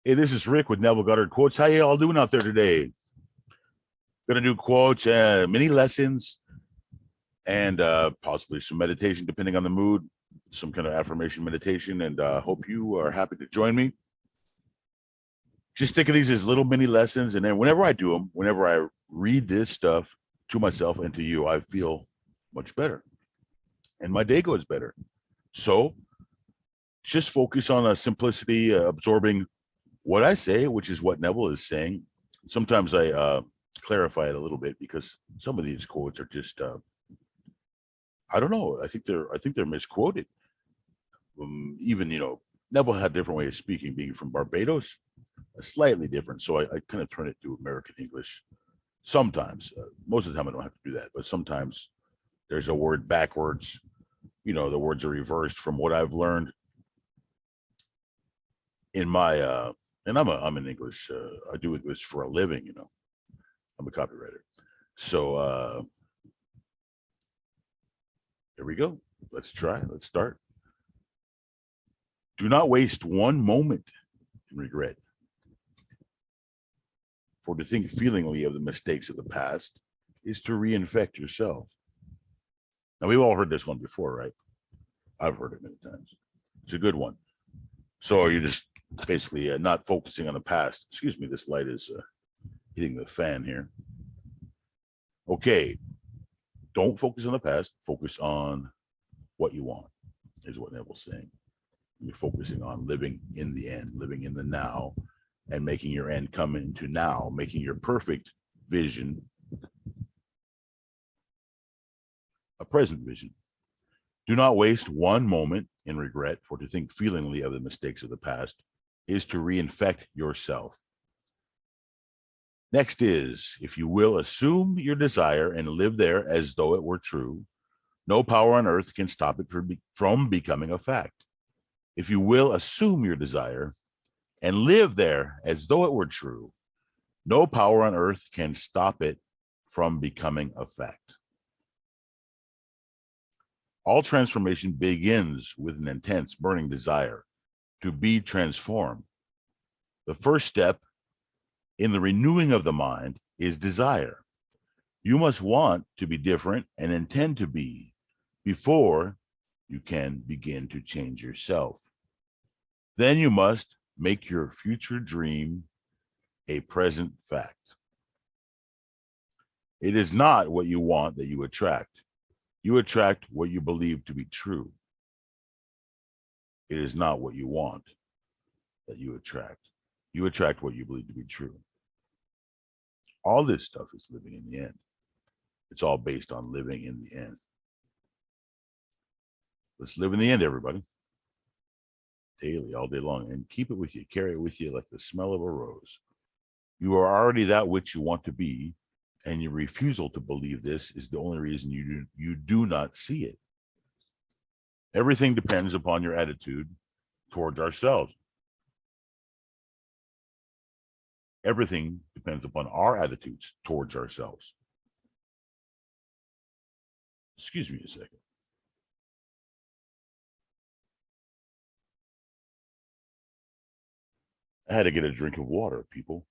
Hey, this is Rick with Neville Goddard Quotes. How you all doing out there today? Gonna do quotes, mini lessons, and possibly some meditation, depending on the mood, some kind of affirmation meditation, and hope you are happy to join me. Just think of these as little mini lessons, and then whenever I do them, whenever I read this stuff to myself and to you, I feel much better, and my day goes better. So just focus on simplicity, absorbing what I say, which is what Neville is saying. Sometimes I clarify it a little bit because some of these quotes are just I don't know. I think they're misquoted. Even Neville had a different way of speaking, being from Barbados, slightly different. So I kind of turn it to American English. Sometimes, most of the time I don't have to do that, but sometimes there's a word backwards. The words are reversed from what I've learned in my and I'm an English. I do English for a living. I'm a copywriter. So here we go. Let's try. Let's start. Do not waste one moment in regret. For to think feelingly of the mistakes of the past is to reinfect yourself. Now, we've all heard this one before, right? I've heard it many times. It's a good one. So you're just basically not focusing on the past. Excuse me, this light is hitting the fan here. Okay, don't focus on the past. Focus on what you want, is what Neville's saying. You're focusing on living in the end, living in the now, and making your end come into now, making your perfect vision a present vision. Do not waste one moment in regret, for to think feelingly of the mistakes of the past is to reinfect yourself. Next is, if you will assume your desire and live there as though it were true, no power on earth can stop it from becoming a fact. If you will assume your desire and live there as though it were true, no power on earth can stop it from becoming a fact. All transformation begins with an intense, burning desire to be transformed. The first step in the renewing of the mind is desire. You must want to be different and intend to be before you can begin to change yourself. Then you must make your future dream a present fact. It is not what you want that you attract. You attract what you believe to be true. It is not what you want that you attract. You attract what you believe to be true. All this stuff is living in the end. It's all based on living in the end. Let's live in the end, everybody. Daily, all day long, and keep it with you. Carry it with you like the smell of a rose. You are already that which you want to be, and your refusal to believe this is the only reason you do not see it. Everything depends upon your attitude towards ourselves. Everything depends upon our attitudes towards ourselves. Excuse me a second. I had to get a drink of water, people.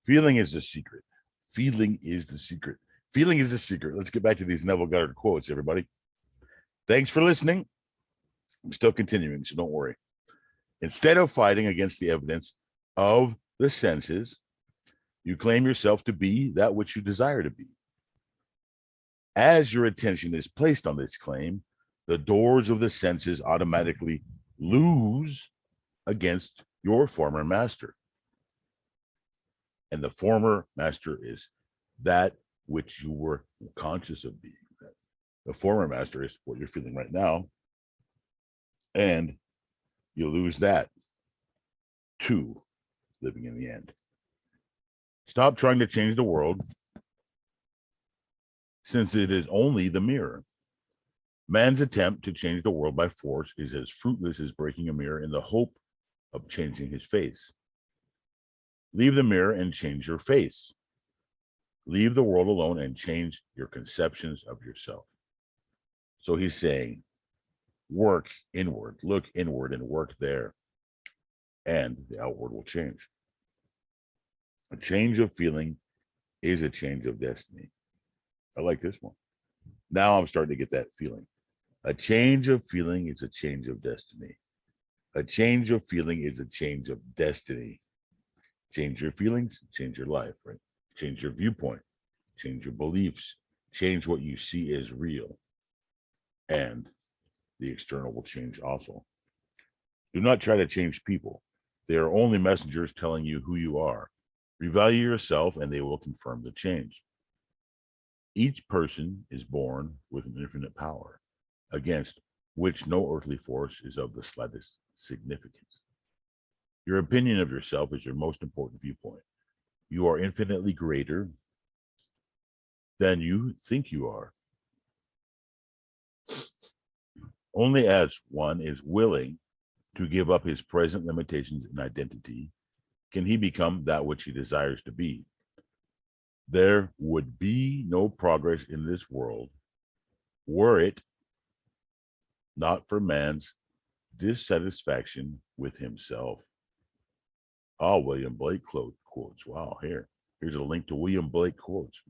Feeling is the secret. Feeling is the secret. Feeling is the secret. Let's get back to these Neville Goddard quotes, everybody. Thanks for listening. I'm still continuing, so don't worry. Instead of fighting against the evidence of the senses, you claim yourself to be that which you desire to be. As your attention is placed on this claim, the doors of the senses automatically lose against your former master. And the former master is that which you were conscious of being. The former master is what you're feeling right now. And you lose that to living in the end. Stop trying to change the world, since it is only the mirror. Man's attempt to change the world by force is as fruitless as breaking a mirror in the hope of changing his face. Leave the mirror and change your face. Leave the world alone and change your conceptions of yourself. So he's saying, Work inward, look inward and work there, and the outward will change. A change of feeling is a change of destiny. I like this one. Now I'm starting to get that feeling. A change of feeling is a change of destiny. A change of feeling is a change of destiny. Change your feelings, change your life, right? Change your viewpoint, change your beliefs, change what you see as real. And the external will change also. Do not try to change people. They are only messengers telling you who you are. Revalue yourself and they will confirm the change. Each person is born with an infinite power against which no earthly force is of the slightest significance. Your opinion of yourself is your most important viewpoint. You are infinitely greater than you think you are. Only as one is willing to give up his present limitations and identity can he become that which he desires to be. There would be no progress in this world were it not for man's dissatisfaction with himself. Oh, William Blake quotes. Wow, here's a link to William Blake quotes.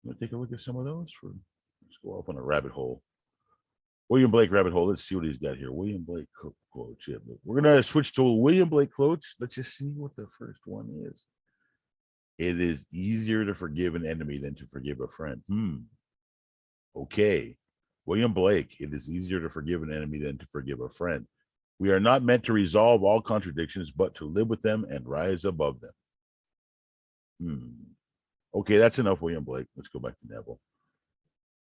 Let's take a look at some of those. Let's go off on a rabbit hole. William Blake rabbit hole. Let's see what he's got here. William Blake quotes. Yeah, we're gonna switch to William Blake quotes. Let's just see what the first one is. It is easier to forgive an enemy than to forgive a friend. Okay. William Blake, it is easier to forgive an enemy than to forgive a friend. We are not meant to resolve all contradictions, but to live with them and rise above them. Okay, that's enough, William Blake. Let's go back to Neville.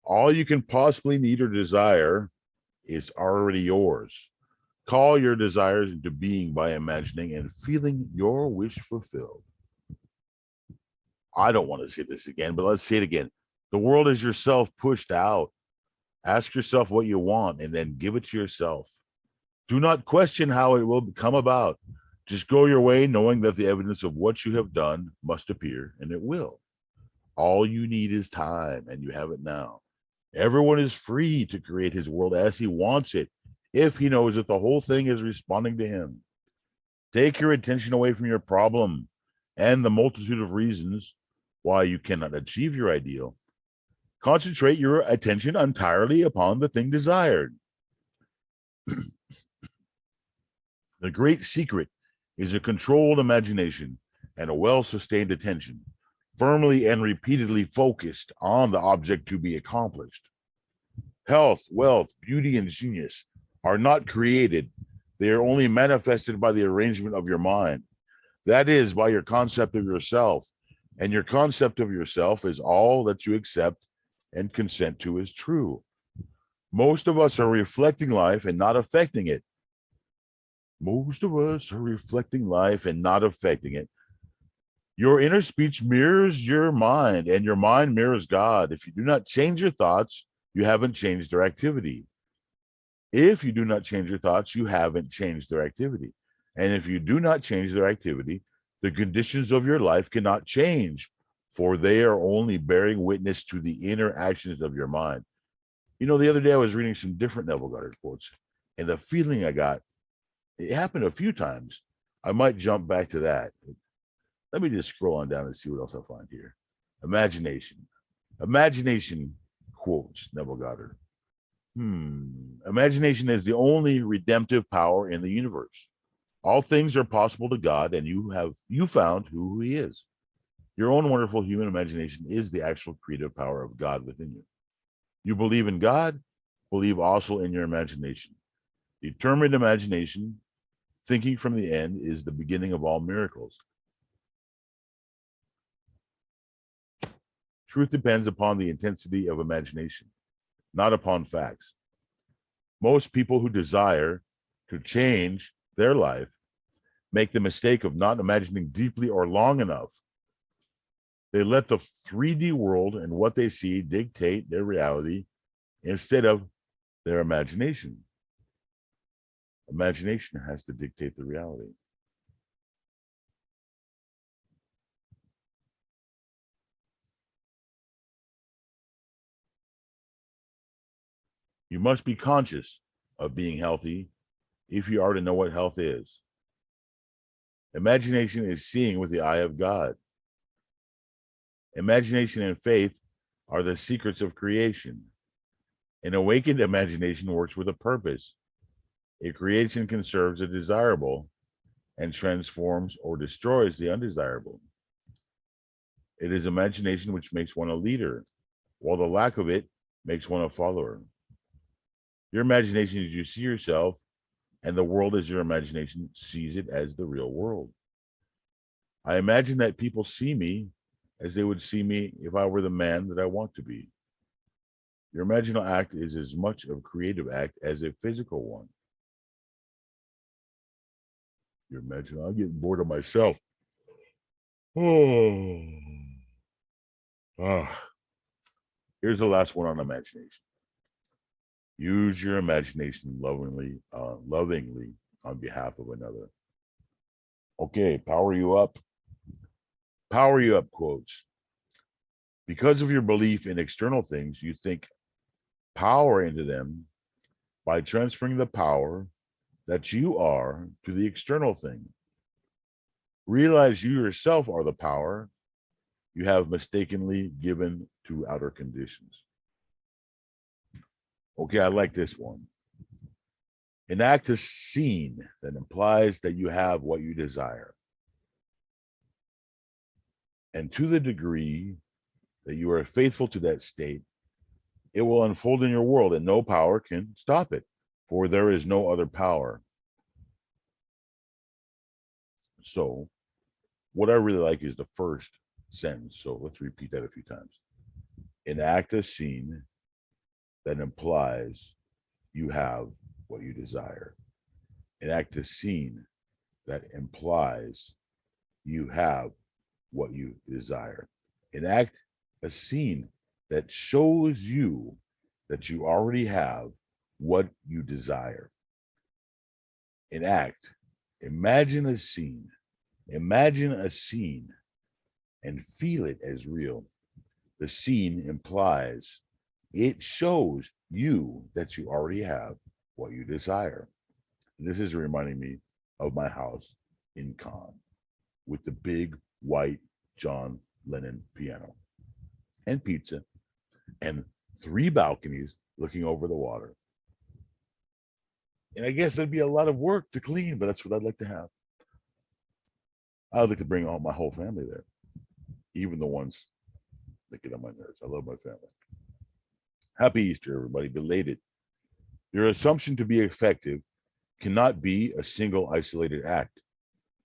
All you can possibly need or desire is already yours. Call your desires into being by imagining and feeling your wish fulfilled. I don't want to say this again, but let's say it again. The world is yourself pushed out. Ask yourself what you want and then give it to yourself. Do not question how it will come about. Just go your way, knowing that the evidence of what you have done must appear, and it will. All you need is time, and you have it now. Everyone is free to create his world as he wants it, if he knows that the whole thing is responding to him. Take your attention away from your problem and the multitude of reasons why you cannot achieve your ideal. Concentrate your attention entirely upon the thing desired. The great secret is a controlled imagination and a well-sustained attention, firmly and repeatedly focused on the object to be accomplished. Health, wealth, beauty, and genius are not created. They are only manifested by the arrangement of your mind. That is, by your concept of yourself. And your concept of yourself is all that you accept and consent to as true. Most of us are reflecting life and not affecting it. Most of us are reflecting life and not affecting it. Your inner speech mirrors your mind, and your mind mirrors God. If you do not change your thoughts, you haven't changed their activity. If you do not change your thoughts, you haven't changed their activity. And if you do not change their activity, the conditions of your life cannot change, for they are only bearing witness to the inner actions of your mind. You know, the other day I was reading some different Neville Goddard quotes, and the feeling I got, it happened a few times. I might jump back to that. Let me just scroll on down and see what else I find here. Imagination. Imagination quotes Neville Goddard. Imagination is the only redemptive power in the universe. All things are possible to God, and you found who he is. Your own wonderful human imagination is the actual creative power of God within you. You believe in God, believe also in your imagination. Determined imagination, thinking from the end, is the beginning of all miracles. Truth depends upon the intensity of imagination, not upon facts. Most people who desire to change their life make the mistake of not imagining deeply or long enough. They let the 3D world and what they see dictate their reality instead of their imagination. Imagination has to dictate the reality. You must be conscious of being healthy if you are to know what health is. Imagination is seeing with the eye of God. Imagination and faith are the secrets of creation. An awakened imagination works with a purpose. It creates and conserves the desirable and transforms or destroys the undesirable. It is imagination which makes one a leader, while the lack of it makes one a follower. Your imagination is you see yourself, and the world as your imagination sees it as the real world. I imagine that people see me as they would see me if I were the man that I want to be. Your imaginal act is as much a creative act as a physical one. Your imaginal, I'm getting bored of myself. Oh. Here's the last one on imagination. Use your imagination lovingly on behalf of another. Okay, power you up. Power you up quotes. Because of your belief in external things, you think power into them by transferring the power that you are to the external thing. Realize you yourself are the power you have mistakenly given to outer conditions. Okay, I like this one. Enact a scene that implies that you have what you desire. And to the degree that you are faithful to that state, it will unfold in your world and no power can stop it, for there is no other power. So what I really like is the first sentence. So let's repeat that a few times. Enact a scene that implies you have what you desire. Enact a scene that implies you have what you desire. Enact a scene that shows you that you already have what you desire. Imagine a scene and feel it as real. The scene implies, it shows you that you already have what you desire. This is reminding me of my house in Cannes with the big white John Lennon piano and pizza and 3 balconies looking over the water. And I guess that'd be a lot of work to clean, but that's what I'd like to have. I'd like to bring all my whole family there, even the ones that get on my nerves. I love my family. Happy Easter, everybody. Belated. Your assumption to be effective cannot be a single isolated act.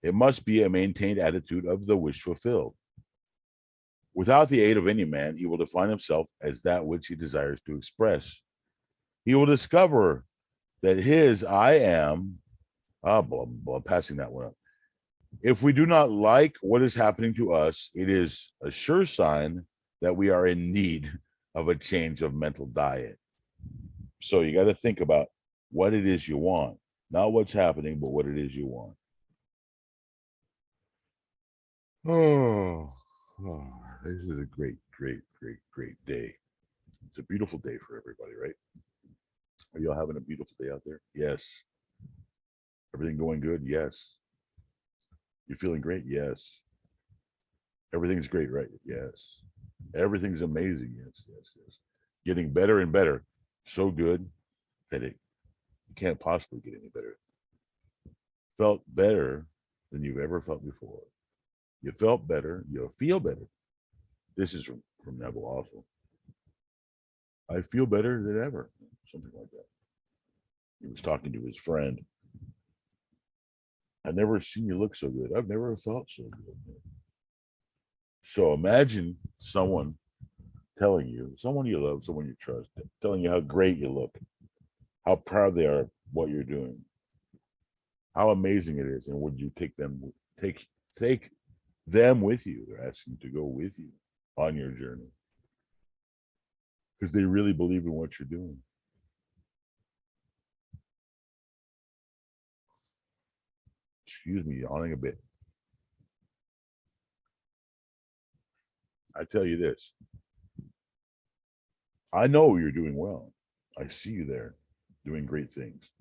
It must be a maintained attitude of the wish fulfilled. Without the aid of any man, he will define himself as that which he desires to express. He will discover that his I am, passing that one up. If we do not like what is happening to us, it is a sure sign that we are in need of a change of mental diet. So you got to think about what it is you want, not what's happening, but what it is you want. Oh, this is a great day. It's a beautiful day for everybody, right? Are y'all having a beautiful day out there? Yes. Everything going good? Yes. You feeling great? Yes. Everything's great, right? Yes. Everything's amazing. Yes. Getting better and better. So good that it can't possibly get any better. Felt better than you've ever felt before. You felt better. You'll feel better. This is from Neville also. I feel better than ever. Something like that. He was talking to his friend. I've never seen you look so good. I've never felt so good. So imagine someone telling you, someone you love, someone you trust, telling you how great you look, how proud they are of what you're doing, how amazing it is, and would you take them with you? They're asking to go with you on your journey because they really believe in what you're doing. Excuse me, yawning a bit. I tell you this. I know you're doing well. I see you there doing great things.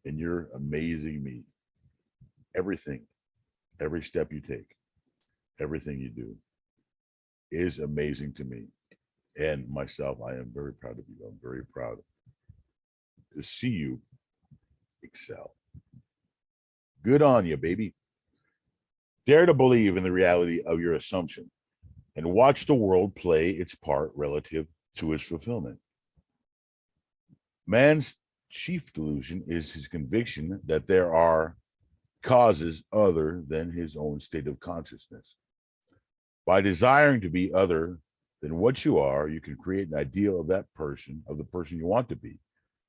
And you're amazing me. Everything, every step you take, everything you do is amazing to me. And myself, I am very proud of you. I'm very proud to see you excel. Good on you, baby. Dare to believe in the reality of your assumption and watch the world play its part relative to its fulfillment. Man's chief delusion is his conviction that there are causes other than his own state of consciousness. By desiring to be other than what you are, you can create an ideal of that person, of the person you want to be,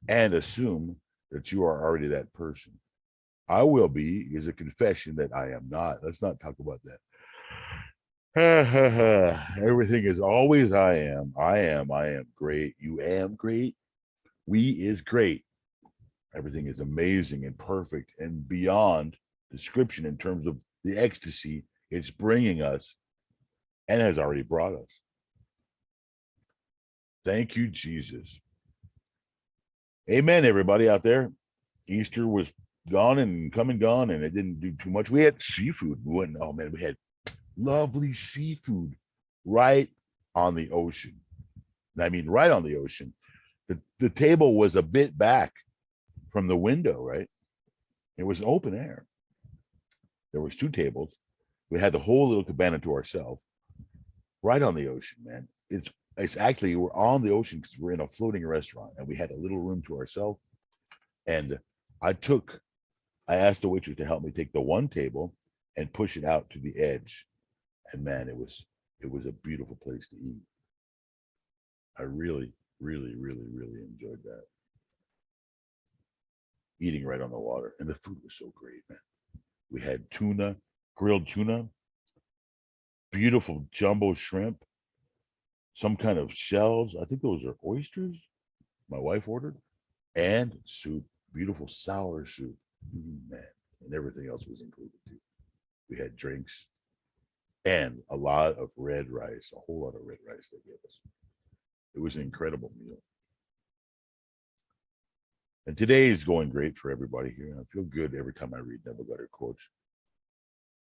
and assume that you are already that person. I will be is a confession that I am not. Let's not talk about that. Everything is always I am. I am great. You am great. We is great. Everything is amazing and perfect and beyond description in terms of the ecstasy it's bringing us and has already brought us. Thank you, Jesus. Amen, everybody out there. Easter was gone and come and gone, and it didn't do too much. We had seafood. We had lovely seafood right on the ocean. I mean, right on the ocean. The table was a bit back from the window, right? It was open air. There was 2 tables. We had the whole little cabana to ourselves, right on the ocean, man. It's actually, we're on the ocean because we're in a floating restaurant, and we had a little room to ourselves. And I asked the waitress to help me take the one table and push it out to the edge. And man, it was a beautiful place to eat. I really, really, really, really enjoyed that. Eating right on the water. And the food was so great, man. We had tuna, grilled tuna, beautiful jumbo shrimp, some kind of shells. I think those are oysters my wife ordered, and soup, beautiful sour soup. Man, and everything else was included too. We had drinks and a lot of red rice, a whole lot of red rice they gave us. It was an incredible meal. And today is going great for everybody here. I feel good every time I read Neville Goddard quotes.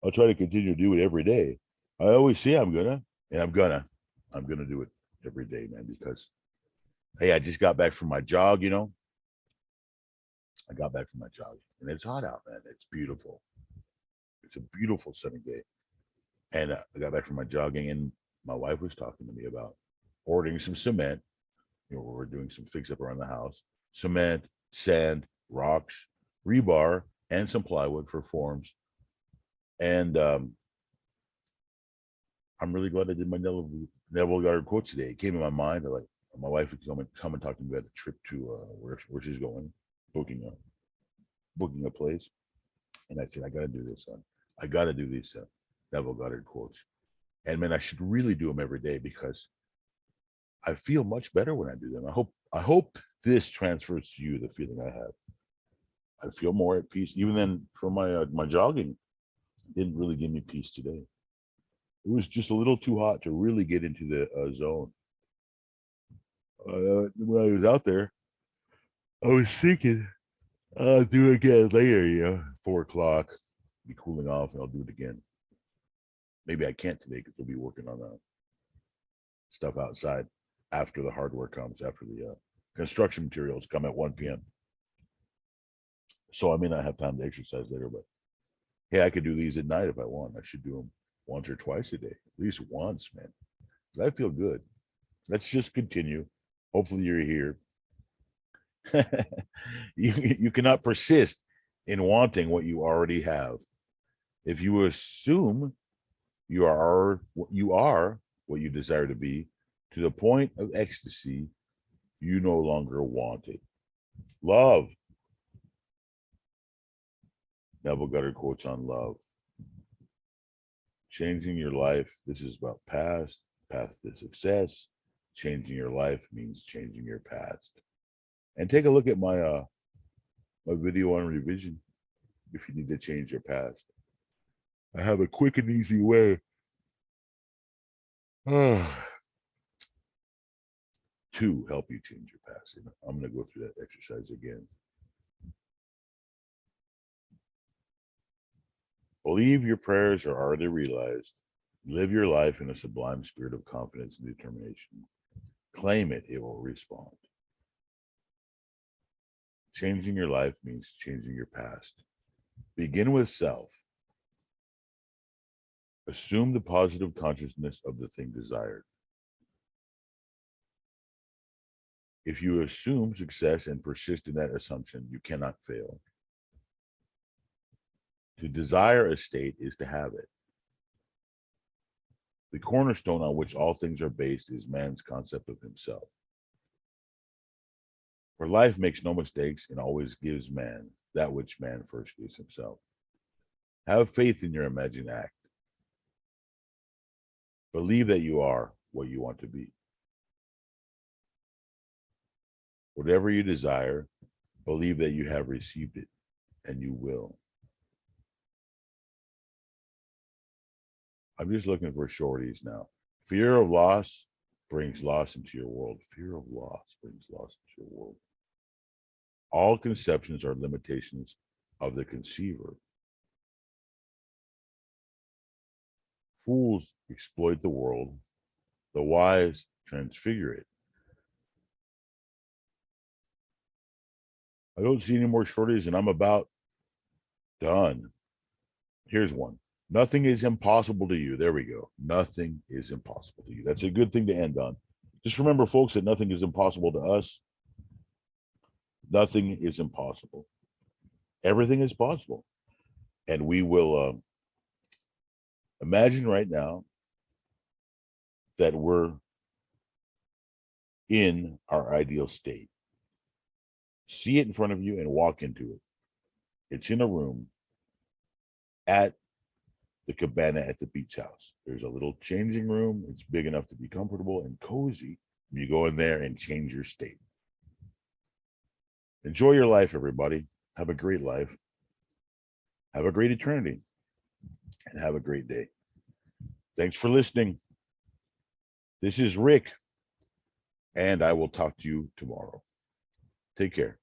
I'll try to continue to do it every day. I always say I'm gonna do it every day, man, because hey, I just got back from my jog, I got back from my jog and it's hot out, man. It's beautiful. It's a beautiful sunny day. And I got back from my jogging and my wife was talking to me about ordering some cement. We're doing some fix up around the house, cement, sand, rocks, rebar, and some plywood for forms. And I'm really glad I did my Neville Goddard quotes today. It came in my mind. My wife would come and talk to me about a trip to where she's going, booking a place. And I said, I got to do this, son. I got to do these Neville Goddard quotes. And man, I should really do them every day because I feel much better when I do them. I hope this transfers to you the feeling I have. I feel more at peace. Even then, from my jogging, didn't really give me peace today. It was just a little too hot to really get into the zone. When I was out there, I was thinking, I'll do it again later, 4:00, be cooling off, and I'll do it again. Maybe I can't today because we'll be working on stuff outside after the hardware comes, after the construction materials come at 1 p.m. So I may not have time to exercise later, but hey, I could do these at night if I want. I should do them once or twice a day, at least once, man. I feel good. Let's just continue. Hopefully you're here. You cannot persist in wanting what you already have. If you assume you are what you desire to be, to the point of ecstasy, you no longer want it. Love. Neville Goddard quotes on love. Changing your life. This is about path to success. Changing your life means changing your past. And take a look at my my video on revision if you need to change your past. I have a quick and easy way to help you change your past. And I'm going to go through that exercise again. Believe your prayers are already realized. Live your life in a sublime spirit of confidence and determination. Claim it, it will respond. Changing your life means changing your past. Begin with self. Assume the positive consciousness of the thing desired. If you assume success and persist in that assumption, you cannot fail. To desire a state is to have it. The cornerstone on which all things are based is man's concept of himself. For life makes no mistakes and always gives man that which man first gives himself. Have faith in your imagined act. Believe that you are what you want to be. Whatever you desire, believe that you have received it, and you will. I'm just looking for shorties now. Fear of loss brings loss into your world. Fear of loss brings loss into your world. All conceptions are limitations of the conceiver. Fools exploit the world. The wise transfigure it. I don't see any more shorties, and I'm about done. Here's one. Nothing is impossible to you. There we go. Nothing is impossible to you. That's a good thing to end on. Just remember, folks, that nothing is impossible to us. Nothing is impossible. Everything is possible. And we will imagine right now that we're in our ideal state. See it in front of you and walk into it. It's in a room at the cabana at the beach house. There's a little changing room. It's big enough to be comfortable and cozy. You go in there and change your state. Enjoy your life, everybody. Have a great life. Have a great eternity. And have a great day. Thanks for listening. This is Rick, and I will talk to you tomorrow. Take care.